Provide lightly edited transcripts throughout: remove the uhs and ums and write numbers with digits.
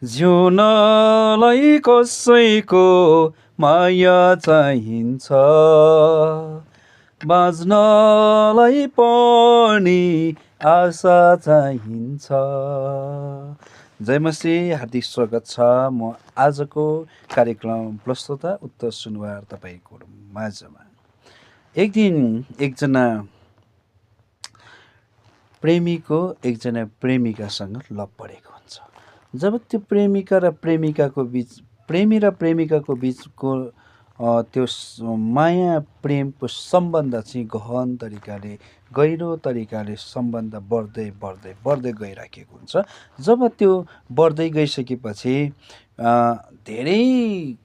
जिउनलाई कसैको माया चाहिन्छ, बाँच्नलाई पनि आशा चाहिन्छ। जय मसीह, हार्दिक स्वागत छ। म आजको कार्यक्रम प्रस्तुता उत्तर सुनवार तपाईँको माझमा। एक दिन एकजना प्रेमीको एकजना प्रेमिकासँग लभ परेको हुन्छ। जब त्यो प्रेमिका र प्रेमिकाको बिच, प्रेमी र प्रेमिकाको बिचको त्यो माया प्रेमको सम्बन्ध चाहिँ गहन तरिकाले, गहिरो तरिकाले सम्बन्ध बढ्दै बढ्दै बढ्दै गइराखेको हुन्छ। जब त्यो बढ्दै गइसकेपछि धेरै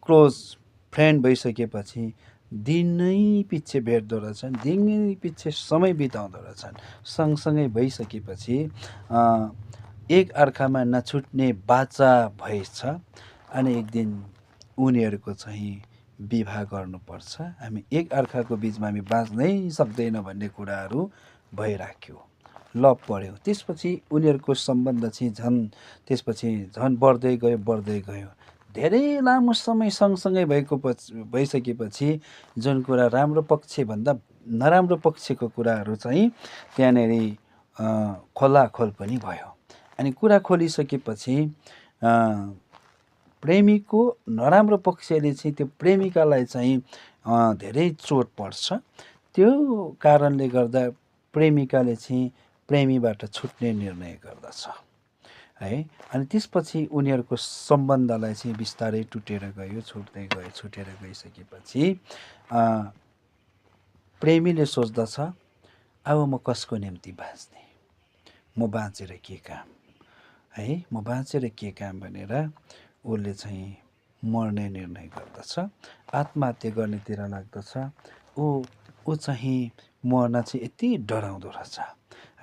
क्लोज फ्रेन्ड भइसकेपछि दिनै पछि भेट्दो रहेछन्, दिनै पछि समय बिताउँदो रहेछन्। सँगसँगै भइसकेपछि एक अर्कामा नछुट्ने बाचा भएछ। अनि एक दिन उनीहरूको चाहिँ विवाह गर्नुपर्छ, हामी एक अर्काको बिचमा हामी बाँच्नै सक्दैन भन्ने कुराहरू भइराख्यो, लभ पऱ्यो। त्यसपछि उनीहरूको सम्बन्ध चाहिँ त्यसपछि झन् बढ्दै गयो बढ्दै गयो। धेरै लामो समय सँगसँगै भइसकेपछि जुन कुरा राम्रो पक्षभन्दा नराम्रो पक्षको कुराहरू चाहिँ त्यहाँनिर खोलाखोल पनि भयो। अनि कुरा खोलिसकेपछि प्रेमीको नराम्रो पक्षले चाहिँ त्यो प्रेमिकालाई चाहिँ धेरै चोट पर्छ। त्यो कारणले गर्दा प्रेमिकाले चाहिँ प्रेमीबाट छुट्ने निर्णय गर्दछ है। अनि त्यसपछि उनीहरूको सम्बन्धलाई चाहिँ बिस्तारै टुटेर गयो, छुट्दै गयो। छुटेर गइसकेपछि प्रेमीले सोच्दछ, अब म कसको निम्ति बाँच्ने, म बाँचेर के काम है, म बाँचेर के काम भनेर उसले चाहिँ मर्ने निर्णय गर्दछ, आत्महत्या गर्नेतिर लाग्दछ। ऊ चाहिँ मर्न चाहिँ यति डराउँदो रहेछ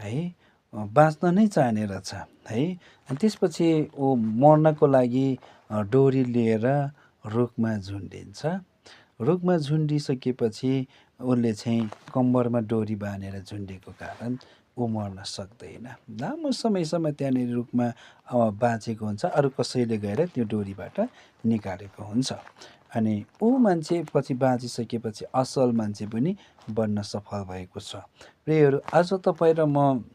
है, बाँच्न नै चाहने रहेछ है। अनि त्यसपछि ऊ मर्नको लागि डोरी लिएर रुखमा झुन्डिन्छ। रुखमा झुन्डिसकेपछि उसले चाहिँ कम्मरमा डोरी बाँधेर झुन्डेको कारण ऊ मर्न सक्दैन। लामो समयसम्म त्यहाँनिर रुखमा बाँचेको हुन्छ, अरू कसैले गएर त्यो डोरीबाट निकालेको हुन्छ। अनि ऊ मान्छे पछि बाँचिसकेपछि असल मान्छे पनि बन्न सफल भएको छ। प्रियहरू, आज तपाईँ र म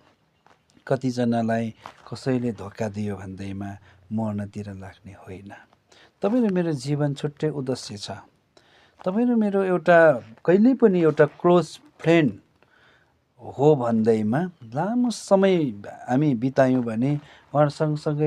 कतिजनालाई कसैले धोका दियो भन्दैमा मर्नतिर लाग्ने होइन। तपाईँ र मेरो जीवन छुट्टै उद्देश्य छ। तपाईँ र मेरो एउटा कहिल्यै पनि एउटा क्लोज फ्रेन्ड हो भन्दैमा लामो समय हामी बितायौँ भने उहाँ सँगसँगै